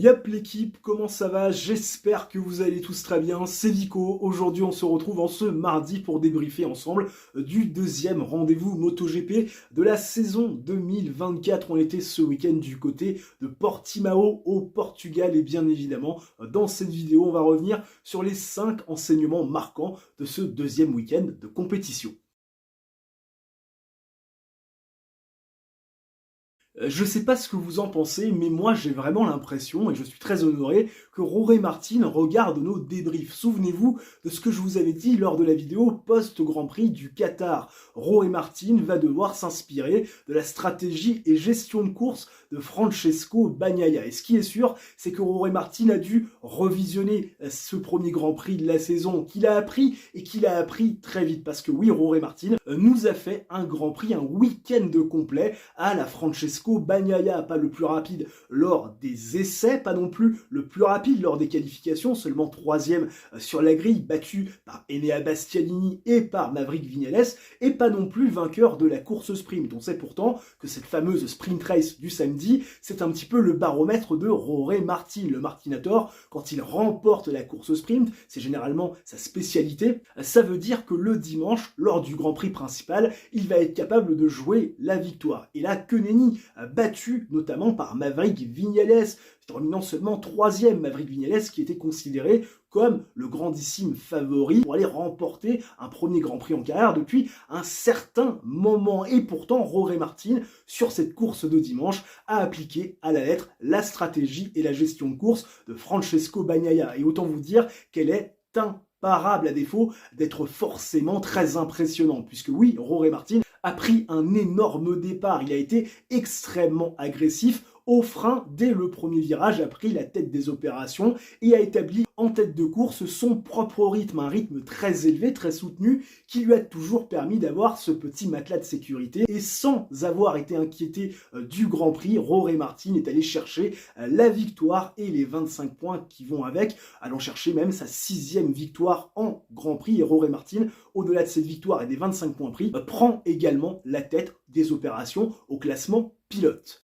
Yep l'équipe, comment ça va? J'espère que vous allez tous très bien, c'est Vico. Aujourd'hui on se retrouve en ce mardi pour débriefer ensemble du deuxième rendez-vous MotoGP de la saison 2024. On était ce week-end du côté de Portimao au Portugal et bien évidemment dans cette vidéo on va revenir sur les 5 enseignements marquants de ce deuxième week-end de compétition. Je sais pas ce que vous en pensez, mais moi j'ai vraiment l'impression, et je suis très honoré, que Jorge Martin regarde nos débriefs. Souvenez-vous de ce que je vous avais dit lors de la vidéo post-Grand Prix du Qatar. Jorge Martin va devoir s'inspirer de la stratégie et gestion de course de Francesco Bagnaia. Et ce qui est sûr, c'est que Jorge Martin a dû revisionner ce premier Grand Prix de la saison qu'il a appris, et qu'il a appris très vite. Parce que oui, Jorge Martin nous a fait un Grand Prix, un week-end complet à la Francesco Bagnaia, pas le plus rapide lors des essais, pas non plus le plus rapide lors des qualifications, seulement 3e sur la grille, battu par Enea Bastianini et par Maverick Viñales, et pas non plus vainqueur de la course sprint. On sait pourtant que cette fameuse sprint race du samedi, c'est un petit peu le baromètre de Jorge Martin. Le Martinator, quand il remporte la course sprint, c'est généralement sa spécialité, ça veut dire que le dimanche, lors du Grand Prix principal, il va être capable de jouer la victoire. Et là, que nenni, battu notamment par Maverick Viñales, terminant seulement 3e. Maverick Viñales qui était considéré comme le grandissime favori pour aller remporter un premier Grand Prix en carrière depuis un certain moment. Et pourtant, Jorge Martin, sur cette course de dimanche, a appliqué à la lettre la stratégie et la gestion de course de Francesco Bagnaia. Et autant vous dire qu'elle est imparable, à défaut d'être forcément très impressionnante. Puisque oui, Jorge Martin a pris un énorme départ. Il a été extrêmement agressif au frein dès le premier virage, a pris la tête des opérations et a établi en tête de course son propre rythme, un rythme très élevé, très soutenu, qui lui a toujours permis d'avoir ce petit matelas de sécurité. Et sans avoir été inquiété du Grand Prix, Jorge Martin est allé chercher la victoire et les 25 points qui vont avec, allant chercher même sa 6e victoire en Grand Prix. Et Jorge Martin, au-delà de cette victoire et des 25 points pris, prend également la tête des opérations au classement pilote.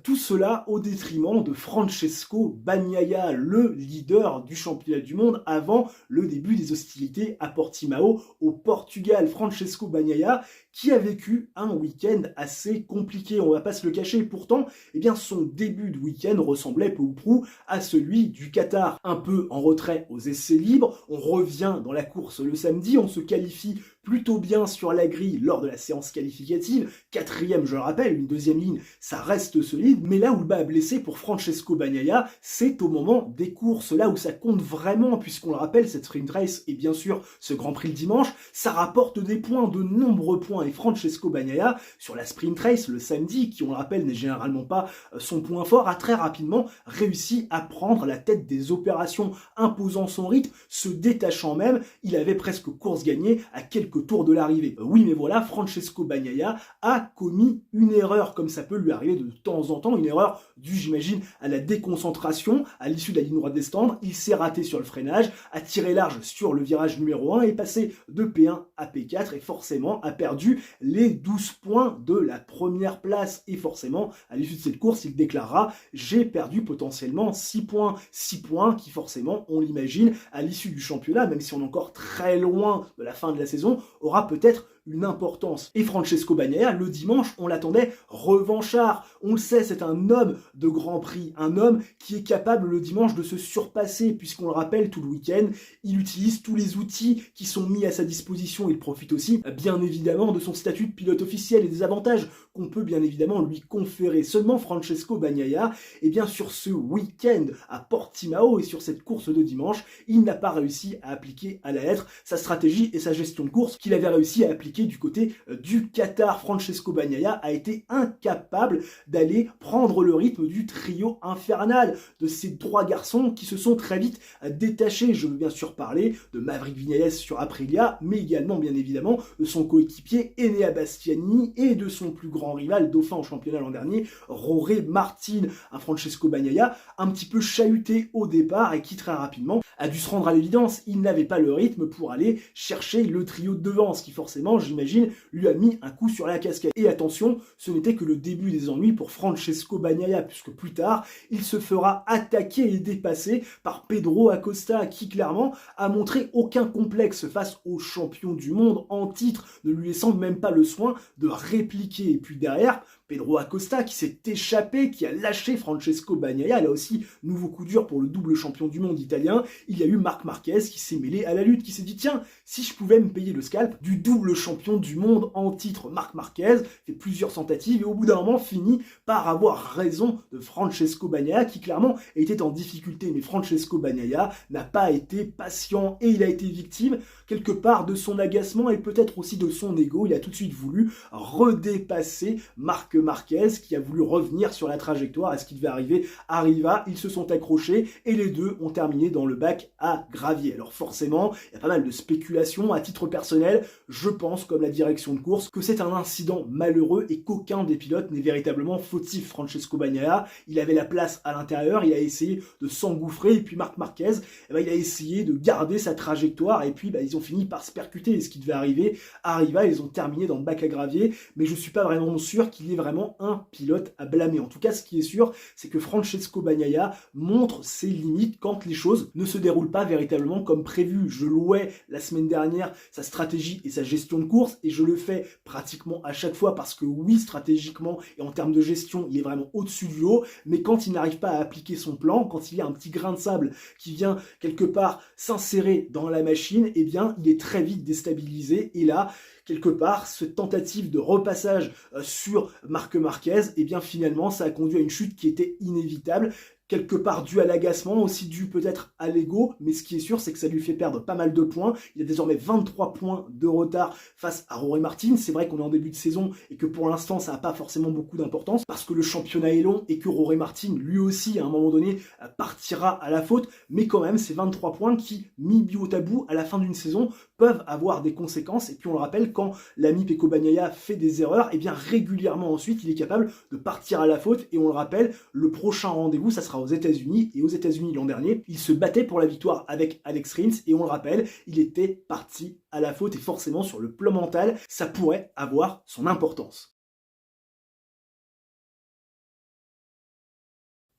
Tout cela au détriment de Francesco Bagnaia, le leader du championnat du monde avant le début des hostilités à Portimao au Portugal. Francesco Bagnaia qui a vécu un week-end assez compliqué, on va pas se le cacher. Pourtant, eh bien, son début de week-end ressemblait peu ou prou à celui du Qatar. Un peu en retrait aux essais libres, on revient dans la course le samedi, on se qualifie plutôt bien sur la grille lors de la séance qualificative, 4e je le rappelle, une 2e ligne, ça reste solide, mais là où le bas a blessé pour Francesco Bagnaia, c'est au moment des courses, là où ça compte vraiment, puisqu'on le rappelle, cette sprint race et bien sûr ce Grand Prix le dimanche, ça rapporte des points, de nombreux points, et Francesco Bagnaia, sur la sprint race le samedi, qui on le rappelle n'est généralement pas son point fort, a très rapidement réussi à prendre la tête des opérations, imposant son rythme, se détachant même, il avait presque course gagnée à quelques tours de l'arrivée. Oui, mais voilà, Francesco Bagnaia a commis une erreur, comme ça peut lui arriver de temps en temps, une erreur due, j'imagine, à la déconcentration, à l'issue de la ligne droite des stands. Il s'est raté sur le freinage, a tiré large sur le virage numéro 1, est passé de P1 à P4, et forcément a perdu les 12 points de la première place. Et forcément, à l'issue de cette course, il déclarera « J'ai perdu potentiellement 6 points ». 6 points qui, forcément, on l'imagine, à l'issue du championnat, même si on est encore très loin de la fin de la saison, aura peut-être une importance. Et Francesco Bagnaia, le dimanche, on l'attendait revanchard. On le sait, c'est un homme de Grand Prix, un homme qui est capable le dimanche de se surpasser, puisqu'on le rappelle, tout le week-end, il utilise tous les outils qui sont mis à sa disposition. Il profite aussi, bien évidemment, de son statut de pilote officiel et des avantages qu'on peut bien évidemment lui conférer. Seulement Francesco Bagnaia, et bien sur ce week-end à Portimao et sur cette course de dimanche, il n'a pas réussi à appliquer à la lettre sa stratégie et sa gestion de course qu'il avait réussi à appliquer du côté du Qatar. Francesco Bagnaia a été incapable d'aller prendre le rythme du trio infernal, de ces 3 garçons qui se sont très vite détachés. Je veux bien sûr parler de Maverick Viñales sur Aprilia, mais également bien évidemment de son coéquipier Enea Bastianini et de son plus grand rival, dauphin au championnat l'an dernier, Jorge Martin. Un Francesco Bagnaia un petit peu chahuté au départ et qui très rapidement a dû se rendre à l'évidence. Il n'avait pas le rythme pour aller chercher le trio de devant, ce qui forcément j'imagine, lui a mis un coup sur la casquette. Et attention, ce n'était que le début des ennuis pour Francesco Bagnaia, puisque plus tard, il se fera attaquer et dépasser par Pedro Acosta, qui clairement a montré aucun complexe face au champion du monde en titre, ne lui laissant même pas le soin de répliquer. Et puis derrière, Pedro Acosta qui s'est échappé, qui a lâché Francesco Bagnaia. Là aussi, nouveau coup dur pour le double champion du monde italien. Il y a eu Marc Marquez qui s'est mêlé à la lutte, qui s'est dit tiens, si je pouvais me payer le scalp du double champion du monde en titre. Marc Marquez fait plusieurs tentatives et au bout d'un moment finit par avoir raison de Francesco Bagnaia qui clairement était en difficulté. Mais Francesco Bagnaia n'a pas été patient et il a été victime quelque part de son agacement et peut-être aussi de son ego. Il a tout de suite voulu redépasser Marc Marquez qui a voulu revenir sur la trajectoire. Et ce qui devait arriver arriva, ils se sont accrochés et les deux ont terminé dans le bac à gravier. Alors forcément, il y a pas mal de spéculations. À titre personnel, je pense, comme la direction de course, que c'est un incident malheureux et qu'aucun des pilotes n'est véritablement fautif. Francesco Bagnaia, il avait la place à l'intérieur, il a essayé de s'engouffrer et puis Marc Marquez, il a essayé de garder sa trajectoire et puis ils ont fini par se percuter et ce qui devait arriver arriva, ils ont terminé dans le bac à gravier, mais je suis pas vraiment sûr qu'il y ait vraiment un pilote à blâmer. En tout cas, ce qui est sûr, c'est que Francesco Bagnaia montre ses limites quand les choses ne se déroulent pas véritablement comme prévu. Je louais la semaine dernière sa stratégie et sa gestion de course et je le fais pratiquement à chaque fois parce que oui, stratégiquement et en termes de gestion, il est vraiment au-dessus du lot, mais quand il n'arrive pas à appliquer son plan, quand il y a un petit grain de sable qui vient quelque part s'insérer dans la machine, eh bien, il est très vite déstabilisé et là, quelque part, cette tentative de repassage sur Marc Marquez, eh bien finalement, ça a conduit à une chute qui était inévitable. Quelque part dû à l'agacement, aussi dû peut-être à l'ego, mais ce qui est sûr, c'est que ça lui fait perdre pas mal de points. Il a désormais 23 points de retard face à Jorge Martin. C'est vrai qu'on est en début de saison et que pour l'instant, ça n'a pas forcément beaucoup d'importance parce que le championnat est long et que Jorge Martin, lui aussi, à un moment donné, partira à la faute. Mais quand même, ces 23 points qui, mis bout à bout, à la fin d'une saison, peuvent avoir des conséquences. Et puis on le rappelle, quand l'ami Pecco Bagnaia fait des erreurs, eh bien régulièrement ensuite, il est capable de partir à la faute. Et on le rappelle, le prochain rendez-vous, ça sera aux États-Unis, et aux États-Unis l'an dernier, il se battait pour la victoire avec Alex Rins, et on le rappelle, il était parti à la faute, et forcément sur le plan mental, ça pourrait avoir son importance.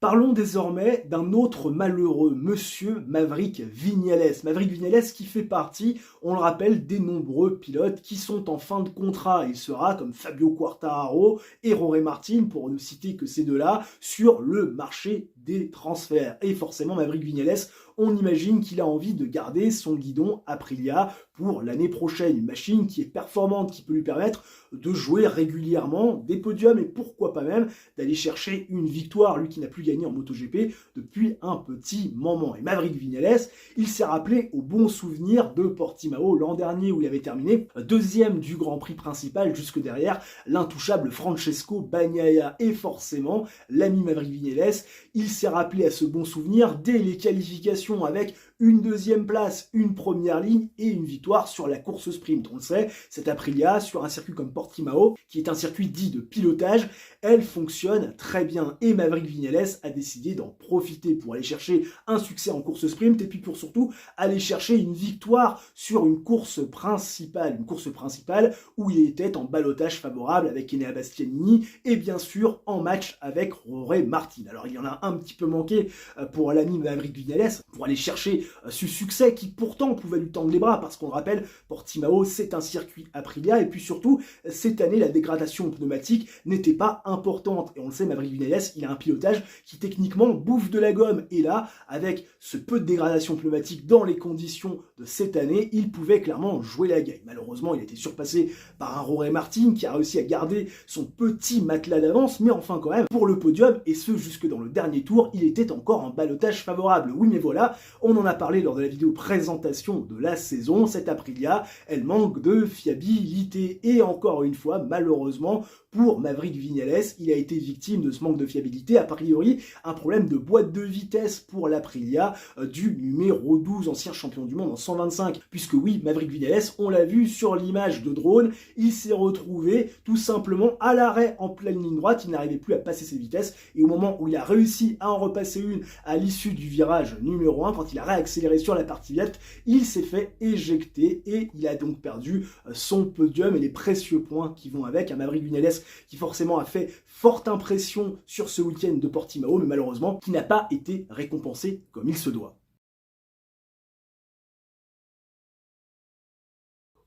Parlons désormais d'un autre malheureux, monsieur Maverick Viñales. Maverick Viñales qui fait partie, on le rappelle, des nombreux pilotes qui sont en fin de contrat. Il sera, comme Fabio Quartararo et Jorge Martin, pour ne citer que ces deux-là, sur le marché des transferts. Et forcément, Maverick Viñales, on imagine qu'il a envie de garder son guidon Aprilia pour l'année prochaine. Une machine qui est performante, qui peut lui permettre de jouer régulièrement des podiums et pourquoi pas même d'aller chercher une victoire, lui qui n'a plus gagné en MotoGP depuis un petit moment. Et Maverick Viñales, il s'est rappelé au bon souvenir de Portimao l'an dernier où il avait terminé deuxième du Grand Prix principal jusque derrière l'intouchable Francesco Bagnaia. Et forcément, l'ami Maverick Viñales, il s'est rappelé à ce bon souvenir dès les qualifications avec une deuxième place, une première ligne et une victoire sur la course sprint. On le sait, cette Aprilia, sur un circuit comme Portimao, qui est un circuit dit de pilotage, elle fonctionne très bien. Et Maverick Viñales a décidé d'en profiter pour aller chercher un succès en course sprint et puis pour surtout aller chercher une victoire sur une course principale où il était en ballottage favorable avec Enea Bastianini et bien sûr en match avec Jorge Martin. Alors il y en a un petit peu manqué pour l'ami Maverick Viñales pour aller chercher ce succès qui pourtant pouvait lui tendre les bras parce qu'on le rappelle, Portimao c'est un circuit Aprilia et puis surtout cette année la dégradation pneumatique n'était pas importante et on le sait, Maverick Viñales il a un pilotage qui techniquement bouffe de la gomme et là avec ce peu de dégradation pneumatique dans les conditions de cette année il pouvait clairement jouer la gagne. Malheureusement il a été surpassé par un Jorge Martin qui a réussi à garder son petit matelas d'avance mais enfin quand même pour le podium et ce jusque dans le dernier tour il était encore en ballottage favorable. Oui mais voilà, on en a parlé lors de la vidéo présentation de la saison, cette Aprilia, elle manque de fiabilité et encore une fois, malheureusement, pour Maverick Viñales. Il a été victime de ce manque de fiabilité, a priori un problème de boîte de vitesse pour l'Aprilia du numéro 12, ancien champion du monde en 125. Puisque oui, Maverick Viñales, on l'a vu sur l'image de drone, il s'est retrouvé tout simplement à l'arrêt en pleine ligne droite, il n'arrivait plus à passer ses vitesses, et au moment où il a réussi à en repasser une à l'issue du virage numéro 1, quand il a réaccéléré sur la partie verte, il s'est fait éjecter et il a donc perdu son podium et les précieux points qui vont avec. Un Maverick Viñales qui forcément a fait forte impression sur ce week-end de Portimao, mais malheureusement qui n'a pas été récompensé comme il se doit.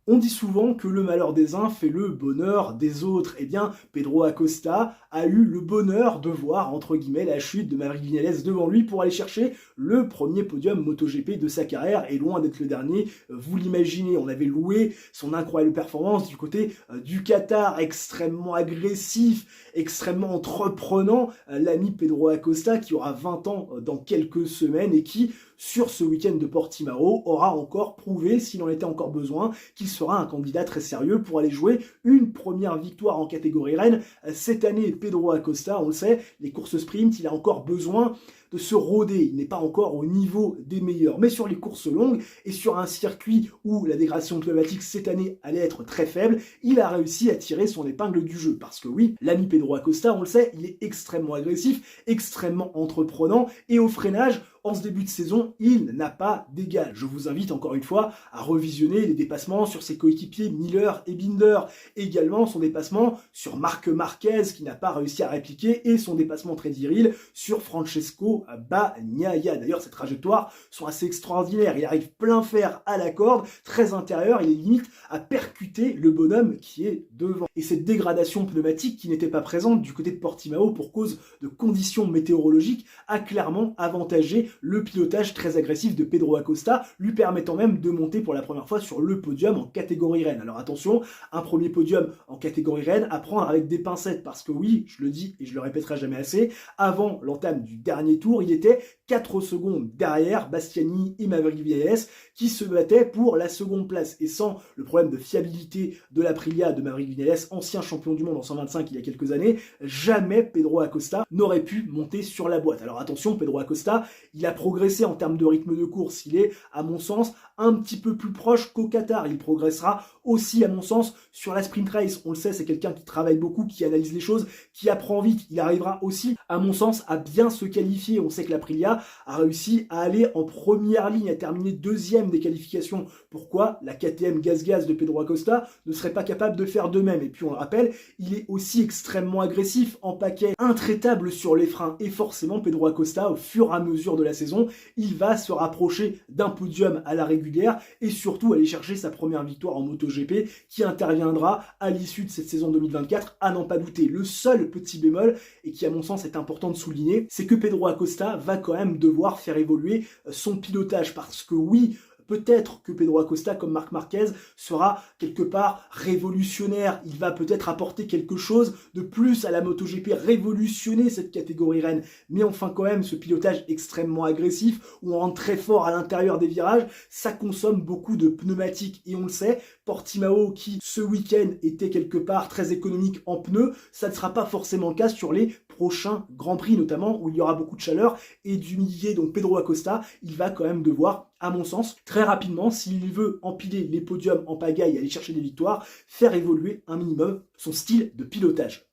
On dit souvent que le malheur des uns fait le bonheur des autres. Eh bien, Pedro Acosta a eu le bonheur de voir, entre guillemets, la chute de Maverick Viñales devant lui pour aller chercher le premier podium MotoGP de sa carrière, et loin d'être le dernier, vous l'imaginez. On avait loué son incroyable performance du côté du Qatar, extrêmement agressif, extrêmement entreprenant, l'ami Pedro Acosta qui aura 20 ans dans quelques semaines et qui, sur ce week-end de Portimao, aura encore prouvé, s'il en était encore besoin, qu'il sera un candidat très sérieux pour aller jouer une première victoire en catégorie reine. Cette année, Pedro Acosta, on le sait, les courses sprint, il a encore besoin de se rôder, il n'est pas encore au niveau des meilleurs, mais sur les courses longues et sur un circuit où la dégradation pneumatique cette année allait être très faible, il a réussi à tirer son épingle du jeu, parce que oui, l'ami Pedro Acosta, on le sait, il est extrêmement agressif, extrêmement entreprenant, et au freinage, en ce début de saison, il n'a pas d'égal. Je vous invite encore une fois à revisionner les dépassements sur ses coéquipiers Miller et Binder, également son dépassement sur Marc Marquez qui n'a pas réussi à répliquer, et son dépassement très viril sur Francesco Bagnaia. D'ailleurs, ces trajectoires sont assez extraordinaires. Il arrive plein fer à la corde, très intérieur, il est limite à percuter le bonhomme qui est devant. Et cette dégradation pneumatique qui n'était pas présente du côté de Portimao pour cause de conditions météorologiques a clairement avantagé le pilotage très agressif de Pedro Acosta, lui permettant même de monter pour la première fois sur le podium en catégorie reine. Alors attention, un premier podium en catégorie reine à prendre avec des pincettes, parce que oui, je le dis et je le répéterai jamais assez, avant l'entame du dernier tour, il était 4 secondes derrière Bastianini et Maverick Viñales qui se battaient pour la seconde place. Et sans le problème de fiabilité de l'Aprilia de Maverick Viñales, ancien champion du monde en 125 il y a quelques années, jamais Pedro Acosta n'aurait pu monter sur la boîte. Alors attention, Pedro Acosta, il a progressé en termes de rythme de course. Il est, à mon sens, un petit peu plus proche qu'au Qatar. Il progressera aussi, à mon sens, sur la sprint race. On le sait, c'est quelqu'un qui travaille beaucoup, qui analyse les choses, qui apprend vite. Il arrivera aussi, à mon sens, à bien se qualifier. On sait que l'Aprilia a réussi à aller en première ligne, à terminer deuxième des qualifications. Pourquoi la KTM Gaz de Pedro Acosta ne serait pas capable de faire de même? Et puis on le rappelle, il est aussi extrêmement agressif en paquet, intraitable sur les freins. Et forcément, Pedro Acosta, au fur et à mesure de la saison, il va se rapprocher d'un podium à la régulière et surtout aller chercher sa première victoire en MotoGP qui interviendra à l'issue de cette saison 2024, à n'en pas douter. Le seul petit bémol, et qui à mon sens est important de souligner, c'est que Pedro Acosta va quand même devoir faire évoluer son pilotage, parce que oui, peut-être que Pedro Acosta, comme Marc Marquez, sera quelque part révolutionnaire. Il va peut-être apporter quelque chose de plus à la MotoGP, révolutionner cette catégorie reine. Mais enfin quand même, ce pilotage extrêmement agressif, où on rentre très fort à l'intérieur des virages, ça consomme beaucoup de pneumatiques. Et on le sait, Portimao, qui ce week-end était quelque part très économique en pneus, ça ne sera pas forcément le cas sur les prochains Grands Prix, notamment où il y aura beaucoup de chaleur et d'humidité. Donc Pedro Acosta, il va quand même devoir, à mon sens, très rapidement, s'il veut empiler les podiums en pagaille et aller chercher des victoires, faire évoluer un minimum son style de pilotage.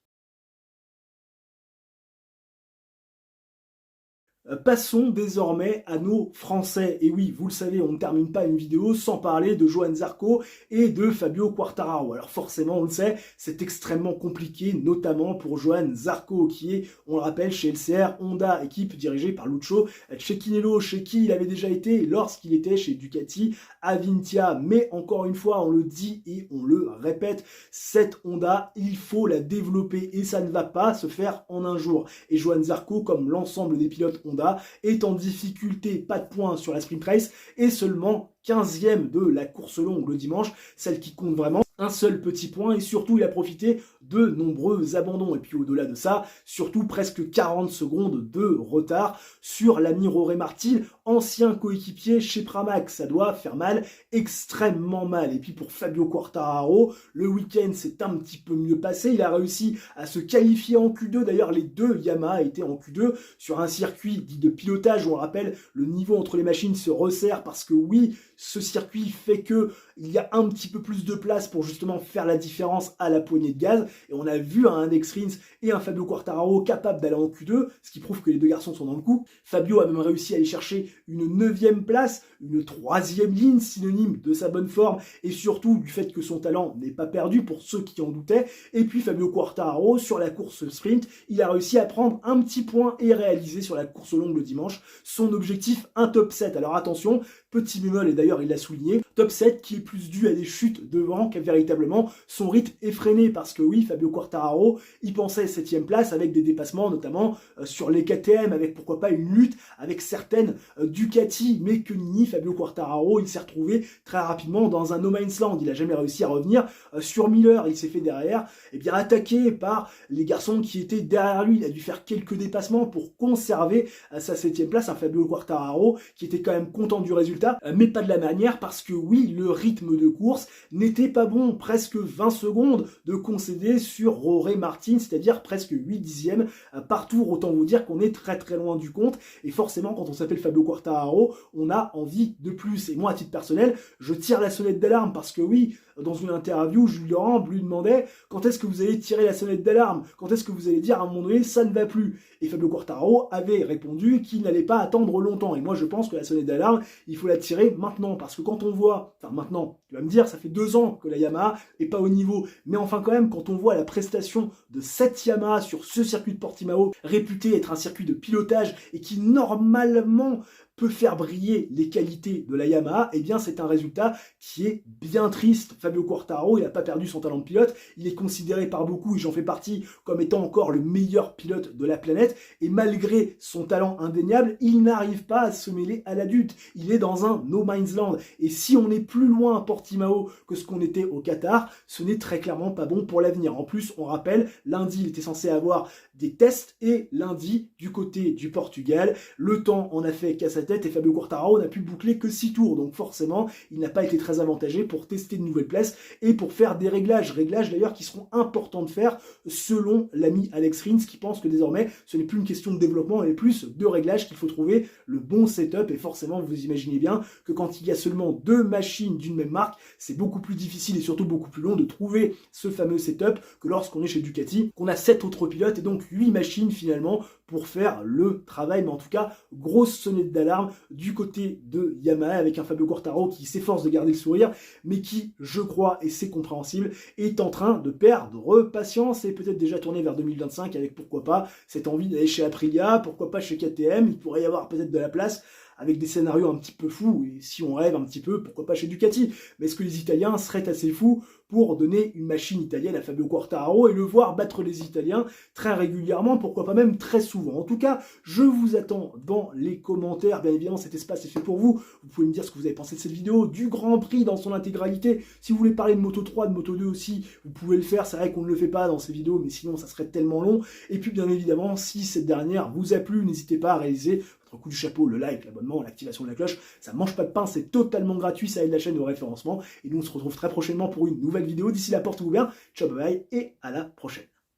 Passons désormais à nos Français. Et oui, vous le savez, on ne termine pas une vidéo sans parler de Johann Zarco et de Fabio Quartararo. Alors forcément, on le sait, c'est extrêmement compliqué, notamment pour Johann Zarco, qui est, on le rappelle, chez LCR Honda, équipe dirigée par Lucio Cecchinello, chez qui il avait déjà été lorsqu'il était chez Ducati Avintia. Mais encore une fois, on le dit et on le répète, cette Honda, il faut la développer et ça ne va pas se faire en un jour. Et Johann Zarco, comme l'ensemble des pilotes Honda, est en difficulté, pas de points sur la sprint race et seulement 15e de la course longue le dimanche, celle qui compte vraiment. Un seul petit point et surtout il a profité de nombreux abandons. Et puis au-delà de ça, surtout presque 40 secondes de retard sur l'ami Jorge Martin ancien coéquipier chez Pramac. Ça doit faire mal, extrêmement mal. Et puis pour Fabio Quartararo, le week-end s'est un petit peu mieux passé. Il a réussi à se qualifier en Q2. D'ailleurs, les deux Yamaha étaient en Q2 sur un circuit dit de pilotage où on rappelle le niveau entre les machines se resserre parce que oui, ce circuit fait que il y a un petit peu plus de place pour justement faire la différence à la poignée de gaz. Et on a vu un Alex Rins et un Fabio Quartararo capables d'aller en Q2, ce qui prouve que les deux garçons sont dans le coup. Fabio a même réussi à aller chercher une 9e place, une 3e ligne, synonyme de sa bonne forme et surtout du fait que son talent n'est pas perdu pour ceux qui en doutaient. Et puis Fabio Quartararo, sur la course sprint, il a réussi à prendre un petit point et réaliser sur la course longue le dimanche son objectif, un top 7. Alors attention, petit bémol, et d'ailleurs il l'a souligné, top 7 qui est plus dû à des chutes devant qu'à véritablement son rythme effréné, parce que oui, Fabio Quartararo, il pensait 7e place avec des dépassements, notamment sur les KTM, avec pourquoi pas une lutte avec certaines Ducati, mais que ni Fabio Quartararo, il s'est retrouvé très rapidement dans un no man's land. Il a jamais réussi à revenir sur Miller, il s'est fait derrière, et bien attaqué par les garçons qui étaient derrière lui. Il a dû faire quelques dépassements pour conserver sa 7e place, un Fabio Quartararo qui était quand même content du résultat, mais pas de la manière, parce que oui, le rythme de course n'était pas bon. Presque 20 secondes de concédé sur Jorge Martin, c'est-à-dire presque 8 dixièmes par tour. Autant vous dire qu'on est très très loin du compte, et forcément quand on s'appelle Fabio Quartararo, on a envie de plus. Et moi, à titre personnel, je tire la sonnette d'alarme, parce que oui, dans une interview, Jules Laurent lui demandait quand est-ce que vous allez tirer la sonnette d'alarme, quand est-ce que vous allez dire à un moment donné ça ne va plus. Et Fabio Quartararo avait répondu qu'il n'allait pas attendre longtemps. Et moi je pense que la sonnette d'alarme, il faut la tirer maintenant, parce que quand on voit, enfin maintenant, tu vas me dire, ça fait 2 ans que la Yamaha est pas au niveau, mais enfin quand même, quand on voit la prestation de cette Yamaha sur ce circuit de Portimao, réputé être un circuit de pilotage et qui normalement peut faire briller les qualités de la Yamaha, eh bien c'est un résultat qui est bien triste. Fabio Quartararo, il n'a pas perdu son talent de pilote, il est considéré par beaucoup, et j'en fais partie, comme étant encore le meilleur pilote de la planète, et malgré son talent indéniable, il n'arrive pas à se mêler à l'adulte. Il est dans un no man's land, et si on est plus loin à Portimao que ce qu'on était au Qatar, ce n'est très clairement pas bon pour l'avenir. En plus, on rappelle, lundi, il était censé avoir des tests, et lundi, du côté du Portugal, le temps en a fait qu'à sa tête, et Fabio Quartararo n'a pu boucler que 6 tours, donc forcément il n'a pas été très avantagé pour tester de nouvelles places et pour faire des réglages d'ailleurs qui seront importants de faire selon l'ami Alex Rins, qui pense que désormais ce n'est plus une question de développement mais plus de réglage, qu'il faut trouver le bon setup. Et forcément vous imaginez bien que quand il y a seulement 2 machines d'une même marque, c'est beaucoup plus difficile et surtout beaucoup plus long de trouver ce fameux setup que lorsqu'on est chez Ducati, qu'on a 7 autres pilotes et donc 8 machines finalement pour faire le travail. Mais en tout cas, grosse sonnette d'alarme du côté de Yamaha, avec un Fabio Quartararo qui s'efforce de garder le sourire, mais qui, je crois, et c'est compréhensible, est en train de perdre patience et peut-être déjà tourner vers 2025 avec, pourquoi pas, cette envie d'aller chez Aprilia, pourquoi pas chez KTM. Il pourrait y avoir peut-être de la place avec des scénarios un petit peu fous, et si on rêve un petit peu, pourquoi pas chez Ducati. Mais est-ce que les Italiens seraient assez fous pour donner une machine italienne à Fabio Quartararo et le voir battre les Italiens très régulièrement, pourquoi pas même très souvent? En tout cas, je vous attends dans les commentaires. Bien évidemment, cet espace est fait pour vous. Vous pouvez me dire ce que vous avez pensé de cette vidéo, du Grand Prix dans son intégralité. Si vous voulez parler de Moto 3, de Moto 2 aussi, vous pouvez le faire. C'est vrai qu'on ne le fait pas dans ces vidéos, mais sinon ça serait tellement long. Et puis bien évidemment, si cette dernière vous a plu, n'hésitez pas à réaliser votre coup du chapeau, le like, l'abonnement, l'activation de la cloche. Ça mange pas de pain, c'est totalement gratuit, ça aide la chaîne au référencement. Et nous on se retrouve très prochainement pour une nouvelle vidéo. D'ici là, portez-vous bien, ciao, bye bye, et à la prochaine.